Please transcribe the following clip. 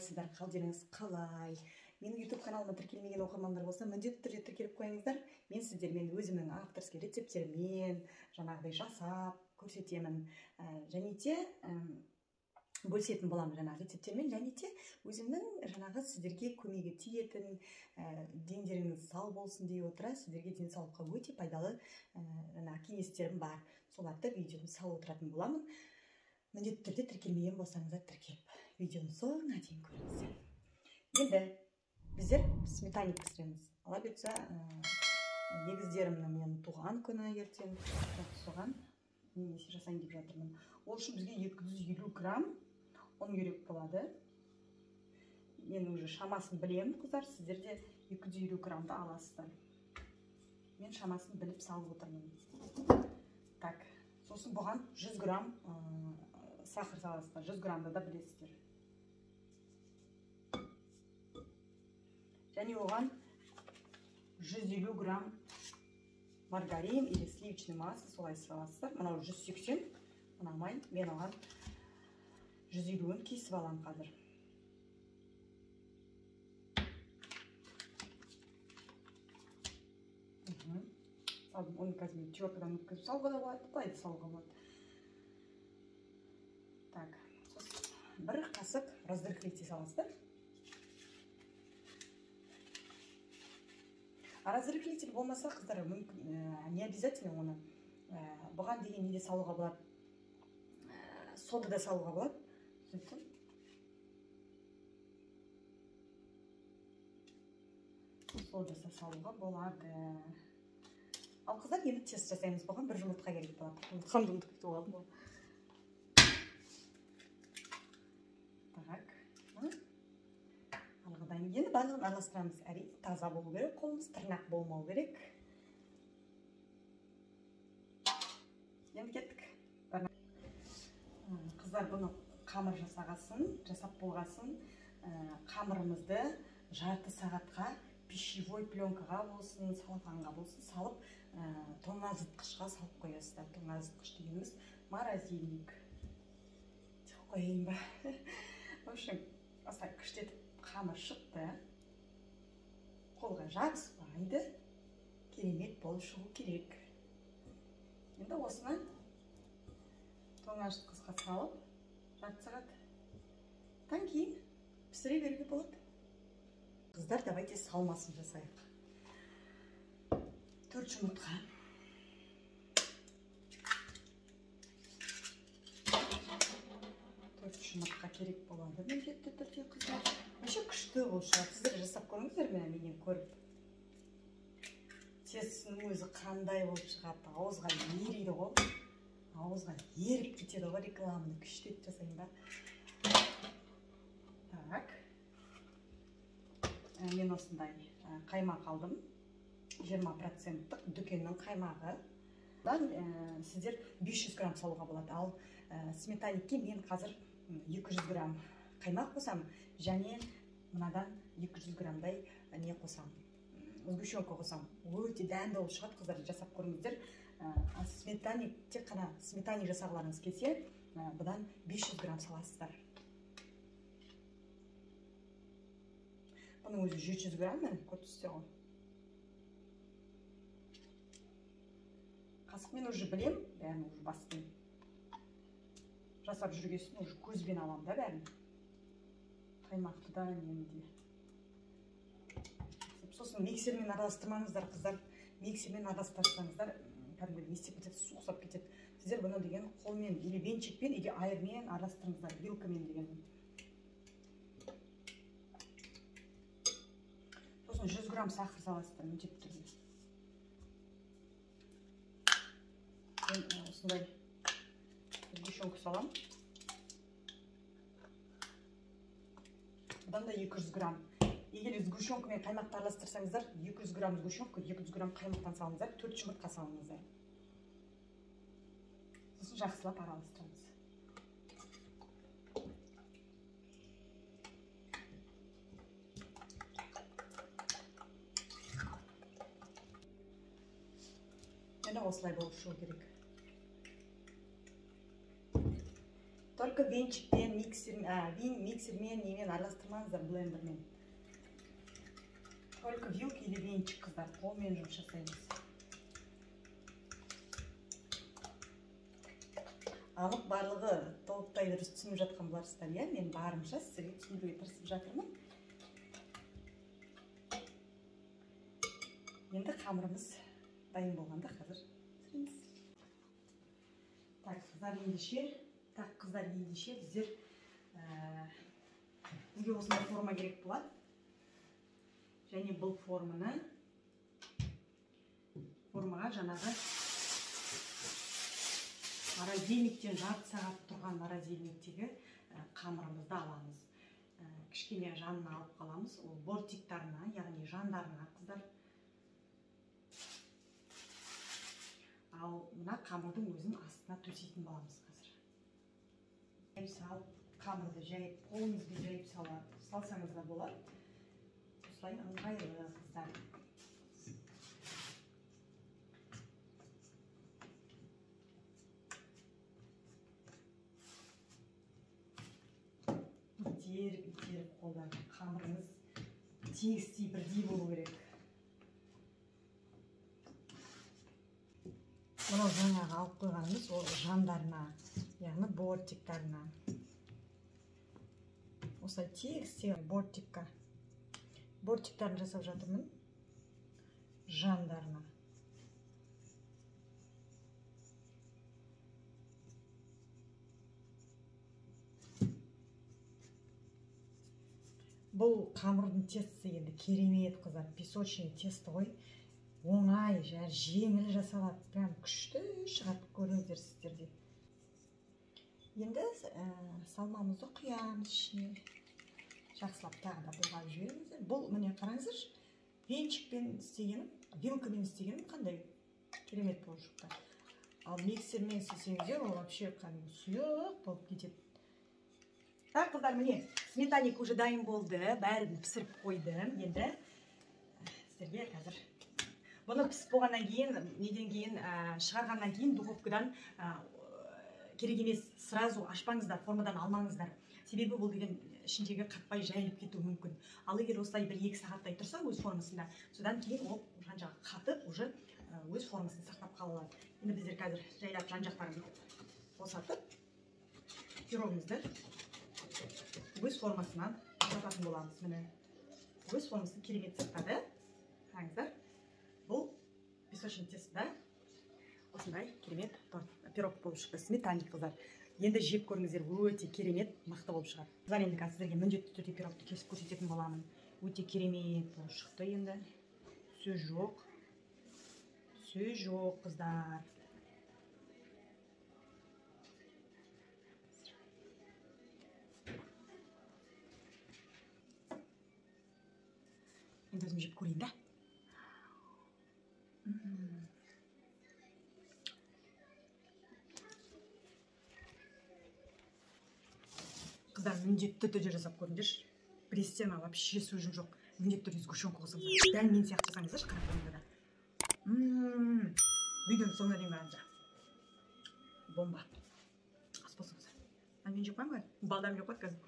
қалайсыздар, қалдеріңіз қалай? Менің YouTube каналыма тіркелмеген оқырмандар болса, міндетті түрде тіркеліп қойыңыздар. Мен сіздермен өзімнің авторский рецепттермен жаңағыдай жасап көрсетемін. Және де бөлісетін боламын жаңағы рецепттермен, және де өзімнің жаңағы сіздерге көмегі тиетін, дендеріңіз сау болсын дей отыра, сіздерге денсаулыққа өте пайдалы кеңестерім бар. Соларды видеоны салып отыратын боламын. Міндетті түрде тіркелмеген болсаңыздар тіркеліп, видеоның соңына дейін көріңіздер. Енді біздер сметаник пісіреміз. Ала бұйыртса, егіздерімнің мен туған күні ертең, соған немесе жасайын деп жатырмын. Ол үшін бізге 250 грамм ұн керек болады. Мен уже шамасын білемін, қыздар, сіздер де 250 граммды аласыздар. Мен шамасын біліп салып отырмын. Так, сосын бұған 100 грамм сахар саласыздар, 100 граммды да білесіздер. Және оған 150 грамм маргарин или сливочный масло солай саласыздар. Мынау 180, ұнамай, мен оған 150-ін кесіп алам қазір. Салдым, оны қазір теркадан өткізіп салуға да болады, былай да салуға болады. Так, бір қасық разрыхлитель саласыздар. Разрыхлитель болмаса, қыздар, не обязательно оны бұған деген неде салуға болады, сода да салуға болады. Сода да салуға болады. Ал қыздар, енді тест жасаймыз. Бұған бір жұмыртқа керек болады. Жұмыртқамды ұмытып кетіп қалдым ғой. Так. Алғыдан енді барлығын араластырамыз. Әрине таза болу керек, қолымыз тырнақ болмау керек. Енді кеттік. Қыздар, бұны қамыр жасап болғасын, қамырымызды жарты сағатқа пищевой пленкаға болсын, салфанға болсын салып, тоңазытқышқа салып қоясыздар. Тоңазытқыш дегеніміз морозильник. Қойайын ба? В общем, осылай күштетіп қамыр шықты. Қолға жабыспайды. Керемет болып шығу керек. Енді осыны тоңазытқышқа салып, жарты сағаттан кейін пісіре беруге болады. Қыздар, давайте салмасын жасайық. 4 жұмыртқа. 4 жұмыртқа керек болады. Міндетті түрде, қыздар. Өше күшті бұл шығар. Сіздер жасап көріңіздер менен көріп. Тестінің өзі қандай болып шығады. Ауызға ериді ғой. Ауызға еріп кетеді ғой, рекламаны күштеп жасайын ба. Так. Мен осындай қаймақ алдым. 20%-тық дүкеннің қаймағы. Сіздер 500 грамм салуға болады. Ал сметаникке мен қазір 200 грамм қаймақ қосам, және мынадан 200 граммдай не қосам, сгущенка қосам. Өте дәмді болып шығады, қыздар, жасап көріңіздер. Сметаник, тек қана сметаник жасағыларыңыз келсе, бұдан 500 грамм саласыздар. Бұның өзі 700 грамм, көрсетсе ғой. Қасықмен уже білем, бәрін уже бастым. Жасап жүргесін уже көзбен алам да бәрін. Қаймақты да немде. Сосын миксермен араластырмаңыздар, қыздар. Миксермен араластырсаңыздар, кәдімгі не істеп кетеді, суқсап кетеді. Сіздер бұны деген қолмен, или венчикпен, или айырмен араластырыңыздар, вилкамен деген. Сосын 100 грамм сахар саласыздар, міндетті түрде. Мен осындай сгущенка салам. Бұдан да 200 грамм. Егер сгущенкамен қаймақты араластырсаңыздар, 200 грамм сгущенка, 200 грамм қаймақтан салыңыздар, 4 жұмыртқа салыңыздар. Сосын жақсылап араластырамыз. Осылай болып шығу керек. только венчикпен миксермен немен араластырмаңыздар, блендермен. Только вилка или венчик, қыздар, қолмен жұмыс жасаймыз. Анық барлығы толықтай дұрыс түсініп жатқан боларсыздар, иә? Мен барымша сіздерге түсіндіруге тырысып жатырмын. Енді қамырымыз дайын болғанда қазір түсіреміз. Так, қыздар, ендеше біздер бізге осындай форма керек болады. Және бұл формаға жаңағы морозильниктен жарты сағат тұрған морозильниктегі қамырымызды аламыз. Кішкене жанына алып қаламыз, ол бортиктарына, яғни жандарына, қыздар. Ал мына қамырдың өзін астына төсейтін боламыз қазір. Қамырды жайып, қолыңызбен жайып салсаңыз да болады. Осылай ыңғайлы, қыздар. Итеріп қолдарды. Қамырыңыз тегістей бірдей болу керек. Мынау жаңағы алып қойғанымыз ол жандарына, яғни бортиктарына. Осылай тегістей бортиктарын жасап жатырмын жандарына. Бұл қамырдың тестісі енді керемет, қыздар, песочный тесті ғой. Оңай, жеңіл жасалады, прям күшті шығады, көріңіздер сіздерде. Енді салмамызды құямыз ішіне. Жақсылап тағы да бұлғап жіберіңіздер. Бұл, міне қараңыздар, венчикпен істегенім, вилкамен істегенім қандай керемет болып шықты. Ал миксермен істесеңіздер, ол вообще сұйық болып кетеді. Так, қыздар, міне, сметаник уже дайын болды, бәрін пісіріп қойдым. Енді сіздерге қазір бұны пісіп болғаннан кейін, шығарғаннан кейін духовкадан керек емес, сразу ашпаңыздар, формадан алмаңыздар. Себебі бұл деген ішіндегі қатпай жайылып кетуі мүмкін. Ал егер осылай 1-2 сағаттай тұрса өз формасында, содан кейін ол жан-жағы қатып, уже өз формасын сақтап қалады. Енді біздер қазір жайлап жан-жақтарын босатып, пирогымызды өз формасынан жасатын боламыз. Міне, өз формасын керемет сақтады. Қараңыздар, бұл песочный тестіда осындай керемет пирог болып шықты. Сметаник, қыздар. Енді жеп көріңіздер, өте керемет, мықты болып шығады. Қыздар, енді сіздерге міндетті түрде пирогты кесіп көрсететін боламын. Өте керемет болып шықты енді. Сөз жоқ, қыздар. Енді өзім жеп көрейін да. Қыздар, міндетті түрде жасап көріңдерші. Престена вообще сөзім жоқ. Міндетті түрде сгущенка қосыңыздар. Дәл мен сияқты жасаңыздар, қарапайымда да. Видеоның соңына дейін қараңыздар. Бомба. Ас болсаңыздар. Мен жеп қоймын ғой. Балдарым жоқ қой қазір.